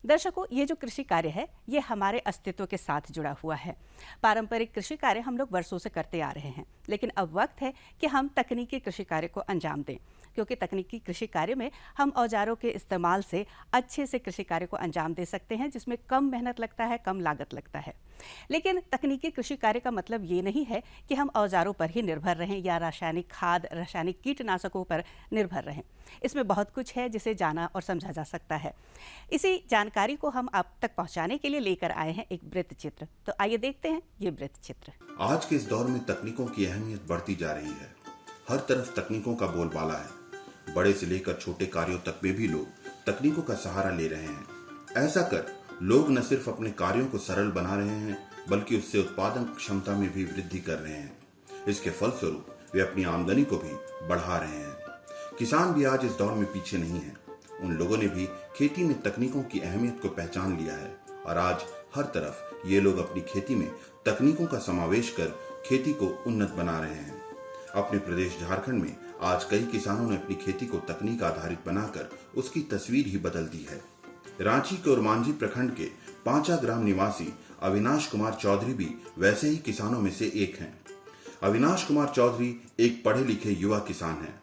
दर्शकों, ये जो कृषि कार्य है ये हमारे अस्तित्व के साथ जुड़ा हुआ है। पारंपरिक कृषि कार्य हम लोग वर्षों से करते आ रहे हैं, लेकिन अब वक्त है कि हम तकनीकी कृषि कार्य को अंजाम दें, क्योंकि तकनीकी कृषि कार्य में हम औजारों के इस्तेमाल से अच्छे से कृषि कार्य को अंजाम दे सकते हैं, जिसमें कम मेहनत लगता है, कम लागत लगता है। लेकिन तकनीकी कृषि कार्य का मतलब ये नहीं है कि हम औजारों पर ही निर्भर रहें या रासायनिक खाद, रासायनिक कीटनाशकों पर निर्भर रहें। इसमें बहुत कुछ है जिसे जाना और समझा जा सकता है। इसी जानकारी को हम आप तक पहुंचाने के लिए लेकर आए हैं एक वृत्त चित्र। तो आइए देखते हैं ये वृत्त चित्र। आज के इस दौर में तकनीकों की अहमियत बढ़ती जा रही है। हर तरफ तकनीकों का बोलबाला है। बड़े से लेकर छोटे कार्यों तक में भी लोग तकनीकों का सहारा ले रहे हैं। ऐसा कर लोग न सिर्फ अपने कार्यों को सरल बना रहे हैं, बल्कि उससे उत्पादन क्षमता में भी वृद्धि कर रहे हैं। इसके फलस्वरूप वे अपनी आमदनी को भी बढ़ा रहे हैं। किसान भी आज इस दौर में पीछे नहीं है। उन लोगों ने भी खेती में तकनीकों की अहमियत को पहचान लिया है और आज हर तरफ ये लोग अपनी खेती में तकनीकों का समावेश कर खेती को उन्नत बना रहे हैं। अपने प्रदेश झारखंड में आज कई किसानों ने अपनी खेती को तकनीक आधारित बनाकर उसकी तस्वीर ही बदल दी है। रांची के ओरमांझी प्रखंड के पांचा ग्राम निवासी अविनाश कुमार चौधरी भी वैसे ही किसानों में से एक हैं। अविनाश कुमार चौधरी एक पढ़े लिखे युवा किसान हैं।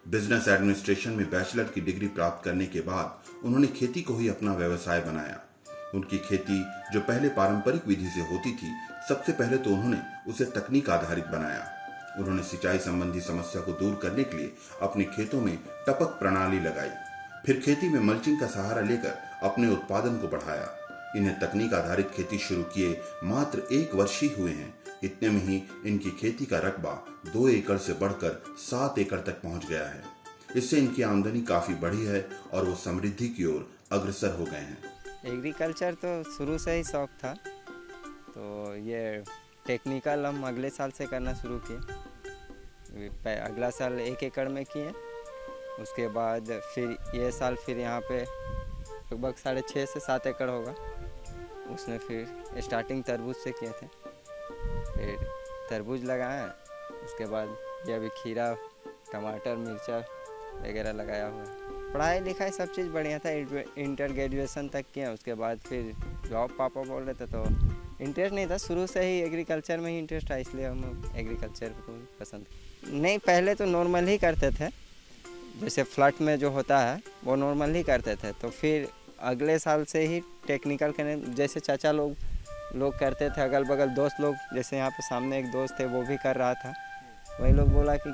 बिजनेस एडमिनिस्ट्रेशन में बैचलर की डिग्री प्राप्त करने के बाद उन्होंने खेती को ही अपना व्यवसाय बनाया। उनकी खेती जो पहले पारंपरिक विधि से होती थी, सबसे पहले तो उन्होंने उसे तकनीक आधारित बनाया। उन्होंने सिंचाई संबंधी समस्या को दूर करने के लिए अपने खेतों में टपक प्रणाली लगाई। फिर खेती में मल्चिंग का सहारा लेकर अपने उत्पादन को बढ़ाया। इन्हें तकनीक आधारित खेती शुरू किए मात्र 1 वर्ष ही हुए हैं। इतने में ही इनकी खेती का रकबा 2 एकड़ से बढ़कर 7 एकड़ तक पहुंच गया है। इससे इनकी आमदनी काफी बढ़ी है और वो समृद्धि की ओर अग्रसर हो गए हैं। एग्रीकल्चर तो शुरू से ही शौक था, तो ये टेक्निकल हम अगले साल से करना शुरू किए। अगला साल 1 एकड़ में किए, उसके बाद फिर ये साल फिर यहाँ पे लगभग 6.5 से 7 एकड़ होगा। उसमें फिर स्टार्टिंग तरबूज से किए थे, फिर तरबूज लगाया, उसके बाद ये अभी खीरा, टमाटर, मिर्चा वगैरह लगाया हुआ है। पढ़ाई लिखाई सब चीज़ बढ़िया था, इंटर ग्रेजुएशन तक किया। उसके बाद फिर जॉब पापा बोल रहे थे तो इंटरेस्ट नहीं था, शुरू से ही एग्रीकल्चर में ही इंटरेस्ट था, इसलिए हम एग्रीकल्चर को पसंद नहीं। पहले तो नॉर्मल ही करते थे, जैसे फ्लैट में जो होता है वो नॉर्मल ही करते थे। तो फिर अगले साल से ही टेक्निकल करने, जैसे चाचा लोग करते थे, अगल बगल दोस्त लोग, जैसे यहाँ पे सामने एक दोस्त थे वो भी कर रहा था, वही लोग बोला कि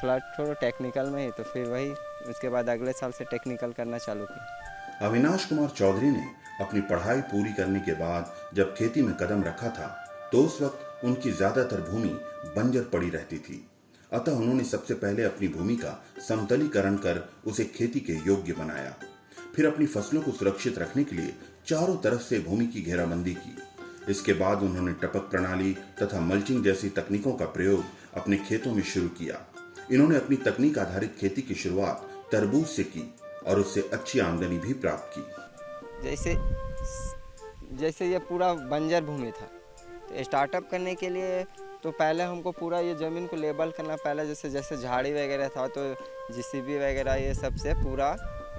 फ्लैट छोड़ो टेक्निकल में ही, तो फिर वही उसके बाद अगले साल से टेक्निकल करना चालू किया। अविनाश कुमार चौधरी ने अपनी पढ़ाई पूरी करने के बाद जब खेती में कदम रखा था, तो उस वक्त उनकी ज्यादातर भूमि बंजर पड़ी रहती थी। अतः उन्होंने सबसे पहले अपनी भूमि का समतलीकरण कर उसे खेती के योग्य बनाया। फिर अपनी फसलों को सुरक्षित रखने के लिए चारों तरफ से भूमि की घेराबंदी की। इसके बाद उन्होंने टपक प्रणाली तथा मल्चिंग जैसी तकनीकों का प्रयोग अपने खेतों में शुरू किया। इन्होंने अपनी तकनीक आधारित खेती की शुरुआत तरबूज से की और उससे अच्छी आमदनी भी प्राप्त की। जैसे ये पूरा बंजर भूमि था, तो स्टार्टअप करने के लिए तो पहले हमको पूरा ये ज़मीन को लेबल करना, पहले जैसे झाड़ी वगैरह था तो जीसीबी वगैरह ये सब से पूरा।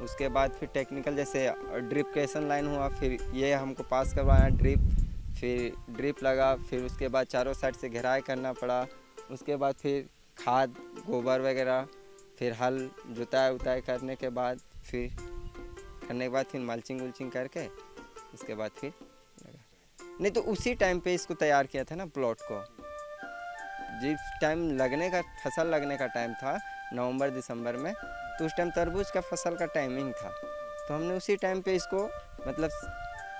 उसके बाद फिर टेक्निकल जैसे ड्रिपकेशन लाइन हुआ, फिर ये हमको पास करवाया फिर ड्रिप लगा, फिर उसके बाद चारों साइड से घेराई करना पड़ा। उसके बाद फिर खाद, गोबर वगैरह, फिर हल जुताई करने के बाद फिर मल्चिंग उल्चिंग करके इसके बाद फिर नहीं तो उसी टाइम पे इसको तैयार किया था ना प्लॉट को। जिस टाइम फसल लगने का टाइम था नवंबर दिसंबर में, तो उस टाइम तरबूज का फसल का टाइमिंग था, तो हमने उसी टाइम पे इसको मतलब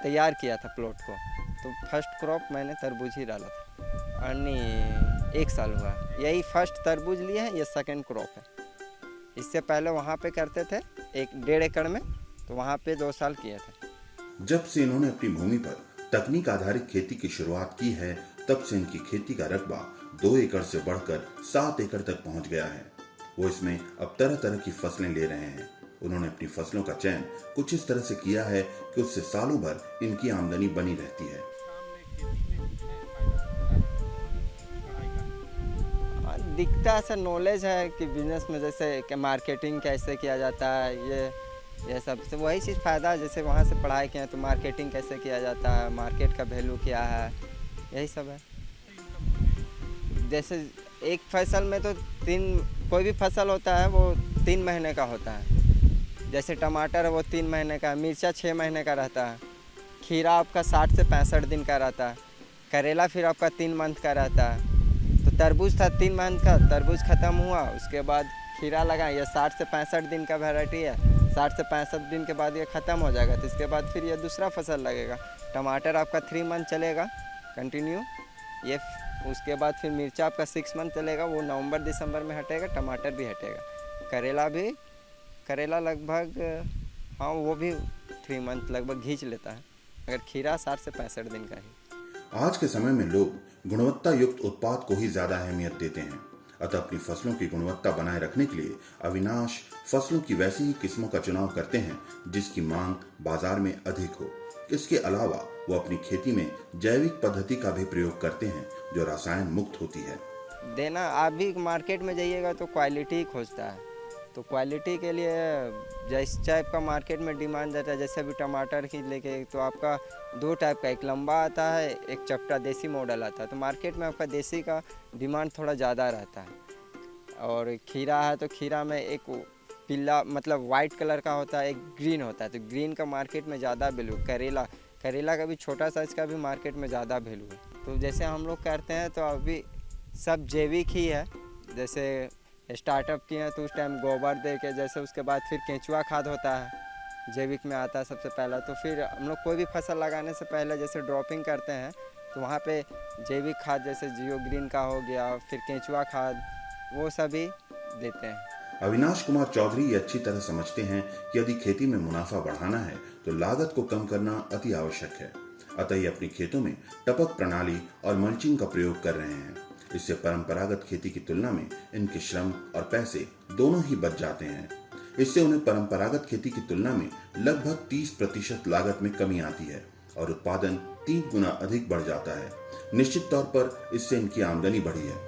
तैयार किया था प्लॉट को। तो फर्स्ट क्रॉप मैंने तरबूज ही डाला था और नहीं 1 साल हुआ, यही फर्स्ट तरबूज लिया है, ये सेकंड क्रॉप है। इससे पहले वहाँ पे करते थे 1.5 एकड़ में, तो वहाँ पे 2 साल किए थे। जब से इन्होंने अपनी भूमि पर तकनीक आधारित खेती की शुरुआत की है, तब से इनकी खेती का रकबा 2 एकड़ से बढ़कर 7 एकड़ तक पहुंच गया है। वो इसमें अब तरह तरह की फसलें ले रहे हैं। उन्होंने अपनी फसलों का चयन कुछ इस तरह से किया है कि उससे सालों भर इनकी आमदनी बनी रहती है। दिखता ऐसा नॉलेज है कि बिजनेस में जैसे कि मार्केटिंग कैसे किया जाता है, ये यह सब से वही चीज़ फ़ायदा है। जैसे वहाँ से पढ़ाई किया तो मार्केटिंग कैसे किया जाता है, मार्केट का वैल्यू क्या है, यही सब है। जैसे एक फसल में तो कोई भी फसल होता है वो 3 महीने का होता है। जैसे टमाटर है वो 3 महीने का, मिर्चा 6 महीने का रहता है, खीरा आपका 60 से 65 दिन का रहता है, करेला फिर आपका 3 मंथ का रहता है। तो तरबूज था 3 मंथ का, तरबूज ख़त्म हुआ, उसके बाद खीरा लगा, ये 60 से 65 दिन का वैरायटी है। 60 से 65 दिन के बाद ये ख़त्म हो जाएगा, तो इसके बाद फिर ये दूसरा फसल लगेगा। टमाटर आपका 3 मंथ चलेगा कंटिन्यू, ये उसके बाद फिर मिर्चा आपका 6 मंथ चलेगा, वो नवंबर दिसंबर में हटेगा, टमाटर भी हटेगा। करेला लगभग हाँ वो भी 3 मंथ लगभग खींच लेता है, अगर खीरा 60 से 65 दिन का ही। आज के समय में लोग गुणवत्ता युक्त उत्पाद को ही ज्यादा अहमियत देते हैं, अतः अपनी फसलों की गुणवत्ता बनाए रखने के लिए अविनाश फसलों की वैसी ही किस्मों का चुनाव करते हैं जिसकी मांग बाजार में अधिक हो। इसके अलावा वो अपनी खेती में जैविक पद्धति का भी प्रयोग करते हैं जो रसायन मुक्त होती है। देना आप भी मार्केट में जाइएगा तो क्वालिटी खोजता है, तो क्वालिटी के लिए जिस टाइप का मार्केट में डिमांड रहता है, जैसे अभी टमाटर की लेके तो आपका 2 टाइप का, एक लंबा आता है, एक चपटा देसी मॉडल आता है। तो मार्केट में आपका देसी का डिमांड थोड़ा ज़्यादा रहता है। और खीरा है तो खीरा में एक पीला मतलब वाइट कलर का होता है, एक ग्रीन होता है, तो ग्रीन का मार्केट में ज़्यादा वैल्यू। करेला का भी छोटा साइज़ का भी मार्केट में ज़्यादा वैल्यू है। तो जैसे हम लोग करते हैं तो अभी सब जैविक ही है। जैसे स्टार्टअप किए हैं तो उस टाइम गोबर दे के, जैसे उसके बाद फिर केंचुआ खाद होता है, जैविक में आता है सबसे पहला। तो फिर हम लोग कोई भी फसल लगाने से पहले जैसे ड्रॉपिंग करते हैं तो वहाँ पे जैविक खाद जैसे जियो ग्रीन का हो गया, फिर केंचुआ खाद, वो सभी देते हैं। अविनाश कुमार चौधरी ये अच्छी तरह समझते हैं कि यदि खेती में मुनाफा बढ़ाना है तो लागत को कम करना अति आवश्यक है, अतः ये अपनी खेतों में टपक प्रणाली और मल्चिंग का प्रयोग कर रहे हैं। इससे परंपरागत खेती की तुलना में इनके श्रम और पैसे दोनों ही बच जाते हैं। इससे उन्हें परंपरागत खेती की तुलना में लगभग 30% लागत में कमी आती है और उत्पादन 3 गुना अधिक बढ़ जाता है। निश्चित तौर पर इससे इनकी आमदनी बढ़ी है।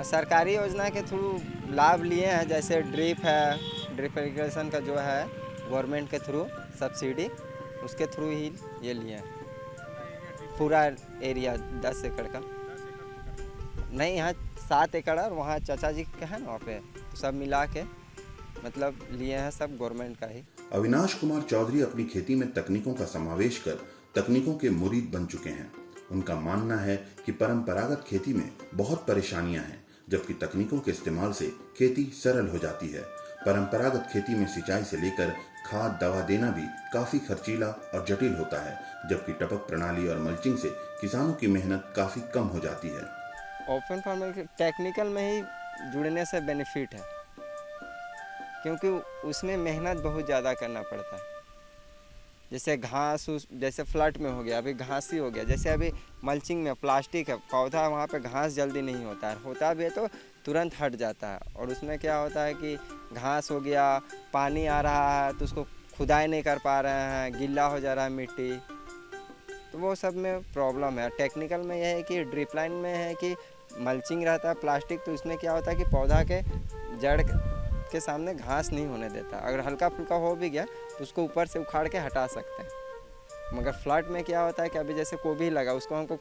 सरकारी योजना के थ्रू लाभ लिए हैं, जैसे ड्रिप इरिगेशन का जो है गवर्नमेंट के थ्रू सब्सिडी, उसके थ्रू ही ये लिए हैं। पूरा एरिया 10 एकड़ का नहीं, यहाँ 7 एकड़ और वहाँ चाचा जी का है ना, वहाँ पे तो सब मिला के मतलब लिए हैं, सब गवर्नमेंट का ही। अविनाश कुमार चौधरी अपनी खेती में तकनीकों का समावेश कर तकनीकों के मुरीद बन चुके हैं। उनका मानना है कि परंपरागत खेती में बहुत परेशानियां हैं, जबकि तकनीकों के इस्तेमाल से खेती सरल हो जाती है। परंपरागत खेती में सिंचाई से लेकर खाद दवा देना भी काफी खर्चीला और जटिल होता है, जबकि टपक प्रणाली और मल्चिंग से किसानों की मेहनत काफी कम हो जाती है। ओपन फार्मिंग टेक्निकल में ही जुड़ने से बेनिफिट है, क्योंकि उसमें मेहनत बहुत ज़्यादा करना पड़ता है। जैसे घास जैसे फ्लड में हो गया, अभी घास ही हो गया। जैसे अभी मल्चिंग में प्लास्टिक है, पौधा वहाँ पे घास जल्दी नहीं होता भी है तो तुरंत हट जाता है। और उसमें क्या होता है कि घास हो गया, पानी आ रहा है तो उसको खुदाई नहीं कर पा रहे हैं, गिल्ला हो जा रहा है मिट्टी, तो वो सब में प्रॉब्लम है। टेक्निकल में यह है कि ड्रिप लाइन में है कि मल्चिंग रहता है प्लास्टिक, तो उसमें क्या होता है कि पौधा के जड़ के सामने घास नहीं होने देता। अगर हल्का फुल्का हो भी गया तो उसको ऊपर से उखाड़ के हटा सकते हैं। मगर फ्लड में क्या होता है कि अभी जैसे गोभी लगा, उसको हमको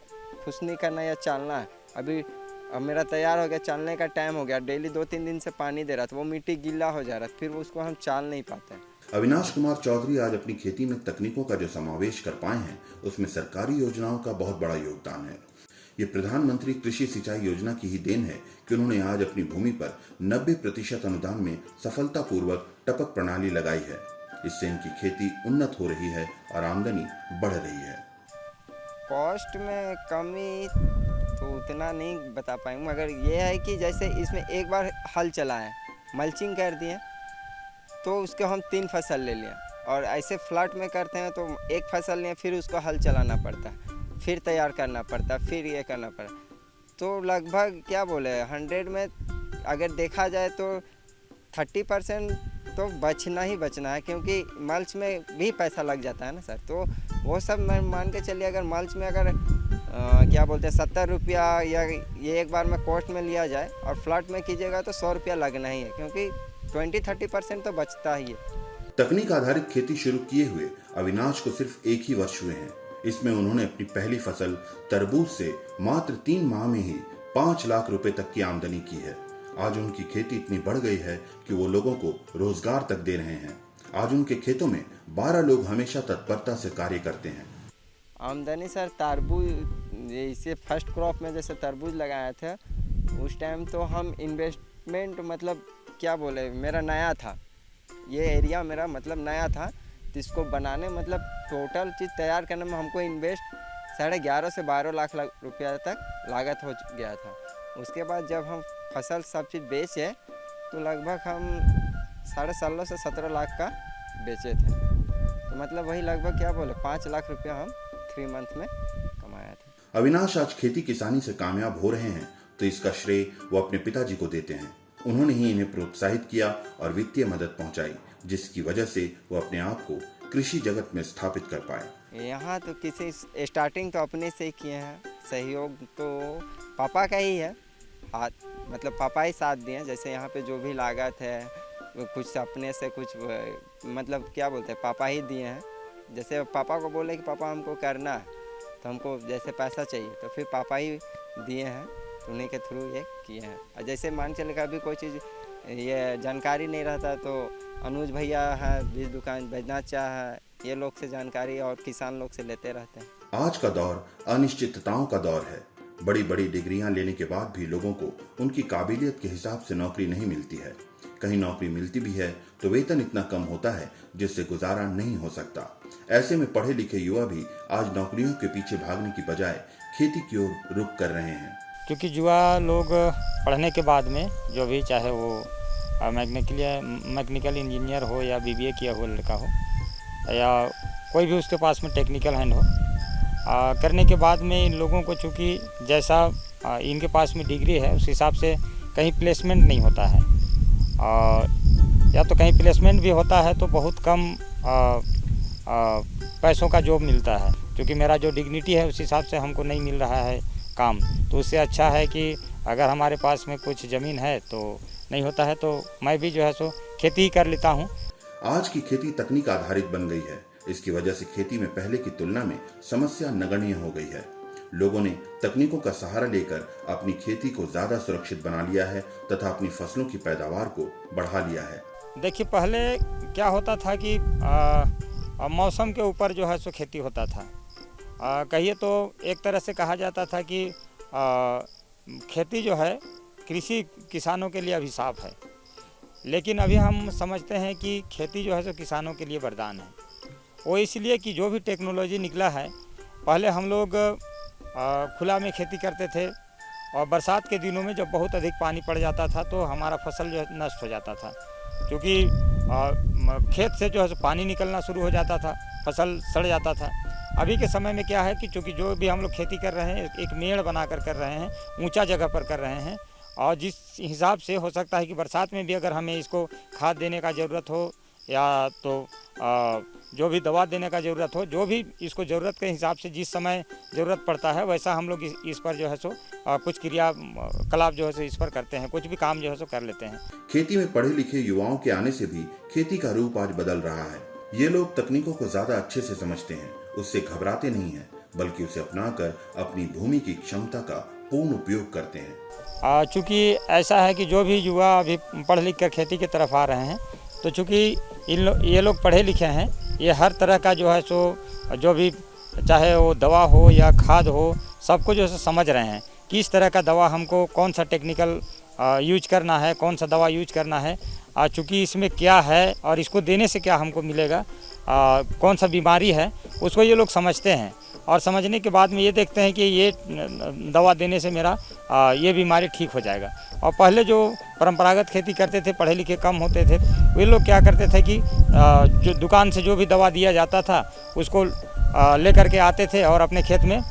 खुशनी करना या चालना है। अब मेरा तैयार हो गया, चालने का टाइम हो गया, डेली 2-3 दिन से पानी दे रहा था, वो मिट्टी गीला हो जा रहा था, फिर उसको हम चाल नहीं पाते। अविनाश कुमार चौधरी आज अपनी खेती में तकनीकों का जो समावेश कर पाए हैं, उसमें सरकारी योजनाओं का बहुत बड़ा योगदान है। ये प्रधानमंत्री कृषि सिंचाई योजना की ही देन है कि उन्होंने आज अपनी भूमि पर 90% अनुदान में सफलतापूर्वक टपक प्रणाली लगाई है। इससे इनकी खेती उन्नत हो रही है और आमदनी बढ़ रही है। कॉस्ट में कमी तो उतना नहीं बता पाएंगे, मगर ये है कि जैसे इसमें एक बार हल चलाएं, मल्चिंग कर दिए तो उसके हम 3 फसल ले लिए, और ऐसे फ्लैट में करते हैं तो एक फसल लिए फिर उसको हल चलाना पड़ता है, फिर तैयार करना पड़ता है, फिर ये करना पड़ता, तो लगभग क्या बोले 100 में अगर देखा जाए तो 30% तो बचना ही बचना है, क्योंकि मल्च में भी पैसा लग जाता है ना सर। तो वो सब मैं मान के चलिए, अगर मल्च में अगर क्या बोलते हैं 70 रुपया या ये एक बार में कॉस्ट में लिया जाए और फ्लैट में कीजिएगा तो 100 रुपया लगना ही है, क्योंकि 20-30% तो बचता ही है। तकनीक आधारित खेती शुरू किए हुए अविनाश को सिर्फ 1 ही वर्ष हुए हैं। इसमें उन्होंने अपनी पहली फसल तरबूज से मात्र 3 माह में ही 5 लाख रुपए तक की आमदनी की है। आज उनकी खेती इतनी बढ़ गई है कि वो लोगों को रोजगार तक दे रहे हैं। आज उनके खेतों में 12 लोग हमेशा तत्परता से कार्य करते हैं। आमदनी सर तरबूज, इसे फर्स्ट क्रॉप में जैसे तरबूज लगाया था उस टाइम तो हम इन्वेस्टमेंट मतलब क्या बोले, मेरा नया था ये एरिया, मेरा मतलब नया था, तो इसको बनाने मतलब टोटल चीज़ तैयार करने में हमको इन्वेस्ट 11.5 से 12 लाख रुपया तक लागत हो गया था। उसके बाद जब हम फसल सब चीज़ बेचे तो लगभग हम 16.5 से 17 लाख का बेचे थे। तो मतलब वही लगभग क्या बोले 5 लाख रुपया हम 3 मंथ में कमाया था। अविनाश आज खेती किसानी से कामयाब हो रहे हैं तो इसका श्रेय वो अपने पिताजी को देते हैं। उन्होंने ही इन्हें प्रोत्साहित किया और वित्तीय मदद पहुंचाई, जिसकी वजह से वो अपने आप को कृषि जगत में स्थापित कर पाए। यहाँ तो किसी स्टार्टिंग तो अपने से ही किए हैं, सहयोग तो पापा का ही है, हाथ मतलब पापा ही साथ दिए। जैसे यहाँ पे जो भी लागत है कुछ अपने से कुछ मतलब क्या बोलते हैं पापा ही दिए हैं। जैसे पापा को बोले कि पापा हमको करना है तो हमको जैसे पैसा चाहिए तो फिर पापा ही दिए हैं, तो उन्हीं के थ्रू ये किए हैं। और जैसे मान चले कभी कोई चीज़ ये जानकारी नहीं रहता तो अनुज भैया है, बीज दुकान बैजनाथ चाह है, ये लोग से जानकारी और किसान लोग से लेते रहते हैं। आज का दौर अनिश्चितताओं का दौर है। बड़ी बड़ी डिग्रियां लेने के बाद भी लोगों को उनकी काबिलियत के हिसाब से नौकरी नहीं मिलती है। कहीं नौकरी मिलती भी है तो वेतन इतना कम होता है जिससे गुजारा नहीं हो सकता। ऐसे में पढ़े लिखे युवा भी आज नौकरियों के पीछे भागने की बजाय खेती की ओर रुख कर रहे हैं। क्योंकि युवा लोग पढ़ने के बाद में जो भी चाहे वो मैकेनिकल इंजीनियर हो या BBA किया हुआ लड़का हो या कोई भी उसके पास में टेक्निकल हैंड हो, करने के बाद में इन लोगों को चूँकि जैसा इनके पास में डिग्री है उस हिसाब से कहीं प्लेसमेंट नहीं होता है, या तो कहीं प्लेसमेंट भी होता है तो बहुत कम पैसों का जॉब मिलता है। क्योंकि मेरा जो डिग्निटी है उस हिसाब से हमको नहीं मिल रहा है काम, तो उससे अच्छा है कि अगर हमारे पास में कुछ ज़मीन है तो नहीं होता है तो मैं भी जो है सो खेती ही कर लेता हूँ। आज की खेती तकनीक आधारित बन गई है। इसकी वजह से खेती में पहले की तुलना में समस्या नगण्य हो गई है। लोगों ने तकनीकों का सहारा लेकर अपनी खेती को ज्यादा सुरक्षित बना लिया है तथा अपनी फसलों की पैदावार को बढ़ा लिया है। देखिए पहले क्या होता था कि मौसम के ऊपर जो है सो खेती होता था। कहिए तो एक तरह से कहा जाता था कि खेती जो है कृषि किसानों के लिए अभिशाप है, लेकिन अभी हम समझते हैं कि खेती जो है सो किसानों के लिए वरदान है। वो इसलिए कि जो भी टेक्नोलॉजी निकला है, पहले हम लोग खुला में खेती करते थे और बरसात के दिनों में जब बहुत अधिक पानी पड़ जाता था तो हमारा फसल जो है नष्ट हो जाता था, क्योंकि खेत से जो है पानी निकलना शुरू हो जाता था, फसल सड़ जाता था। अभी के समय में क्या है कि चूँकि जो भी हम लोग खेती कर रहे हैं एक मेड़ बना कर रहे हैं, ऊंचा जगह पर कर रहे हैं, और जिस हिसाब से हो सकता है कि बरसात में भी अगर हमें इसको खाद देने का ज़रूरत हो या तो जो भी दवा देने का ज़रूरत हो, जो भी इसको ज़रूरत के हिसाब से जिस समय ज़रूरत पड़ता है वैसा हम लोग इस पर जो है सो कुछ क्रियाकलाप जो है सो इस पर करते हैं, कुछ भी काम जो है सो कर लेते हैं। खेती में पढ़े लिखे युवाओं के आने से भी खेती का रूप आज बदल रहा है। ये लोग तकनीकों को ज्यादा अच्छे से समझते हैं, उससे घबराते नहीं हैं, बल्कि उसे अपनाकर अपनी भूमि की क्षमता का पूर्ण उपयोग करते हैं। चूँकि ऐसा है कि जो भी युवा अभी पढ़ लिख कर खेती की तरफ आ रहे हैं, तो चूँकि ये लोग पढ़े लिखे हैं, ये हर तरह का जो है सो जो भी चाहे वो दवा हो या खाद हो, सबको जो है समझ रहे हैं कि इस तरह का दवा हमको कौन सा टेक्निकल यूज करना है, कौन सा दवा यूज करना है, चूँकि इसमें क्या है और इसको देने से क्या हमको मिलेगा, कौन सा बीमारी है, उसको ये लोग समझते हैं। और समझने के बाद में ये देखते हैं कि ये दवा देने से मेरा ये बीमारी ठीक हो जाएगा। और पहले जो परंपरागत खेती करते थे, पढ़े लिखे कम होते थे, वे लोग क्या करते थे कि जो दुकान से जो भी दवा दिया जाता था उसको लेकर के आते थे और अपने खेत में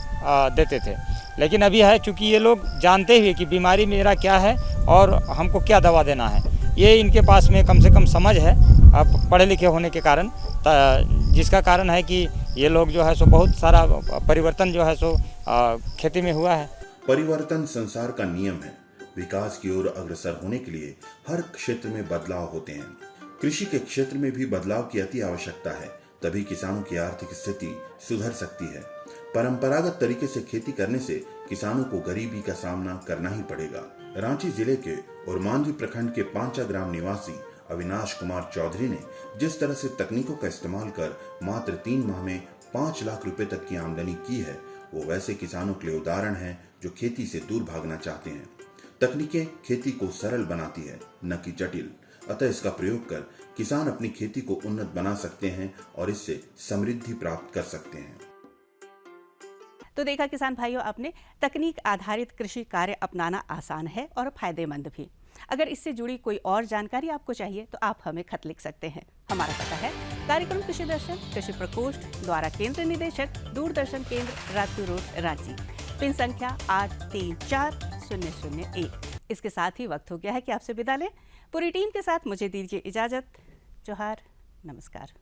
देते थे। लेकिन अभी है चूँकि ये लोग जानते हुए कि बीमारी मेरा क्या है और हमको क्या दवा देना है, ये इनके पास में कम से कम समझ है पढ़े लिखे होने के कारण, जिसका कारण है कि ये लोग जो है सो बहुत सारा परिवर्तन जो है सो खेती में हुआ है। परिवर्तन संसार का नियम है। विकास की ओर अग्रसर होने के लिए हर क्षेत्र में बदलाव होते हैं। कृषि के क्षेत्र में भी बदलाव की अति आवश्यकता है, तभी किसानों की आर्थिक स्थिति सुधर सकती है। परंपरागत तरीके से खेती करने से किसानों को गरीबी का सामना करना ही पड़ेगा। रांची जिले के और मांझी प्रखंड के पांचा ग्राम निवासी अविनाश कुमार चौधरी ने जिस तरह से तकनीकों का इस्तेमाल कर मात्र 3 माह में 5 लाख रुपए तक की आमदनी की है, वो वैसे किसानों के लिए उदाहरण है जो खेती से दूर भागना चाहते हैं। तकनीकें खेती को सरल बनाती है, न कि जटिल। अतः इसका प्रयोग कर किसान अपनी खेती को उन्नत बना सकते हैं और इससे समृद्धि प्राप्त कर सकते हैं। तो देखा किसान भाइयों, आपने तकनीक आधारित कृषि कार्य अपनाना आसान है और फायदेमंद भी। अगर इससे जुड़ी कोई और जानकारी आपको चाहिए तो आप हमें खत लिख सकते हैं। हमारा पता है कार्यक्रम कृषि दर्शन, कृषि प्रकोष्ठ, द्वारा केंद्र निदेशक, दूरदर्शन केंद्र, राजपुर रोड, रांची। पिन संख्या 834001। इसके साथ ही वक्त हो गया है कि आपसे विदा लें। पूरी टीम के साथ मुझे दीजिए इजाजत। जोहार, नमस्कार।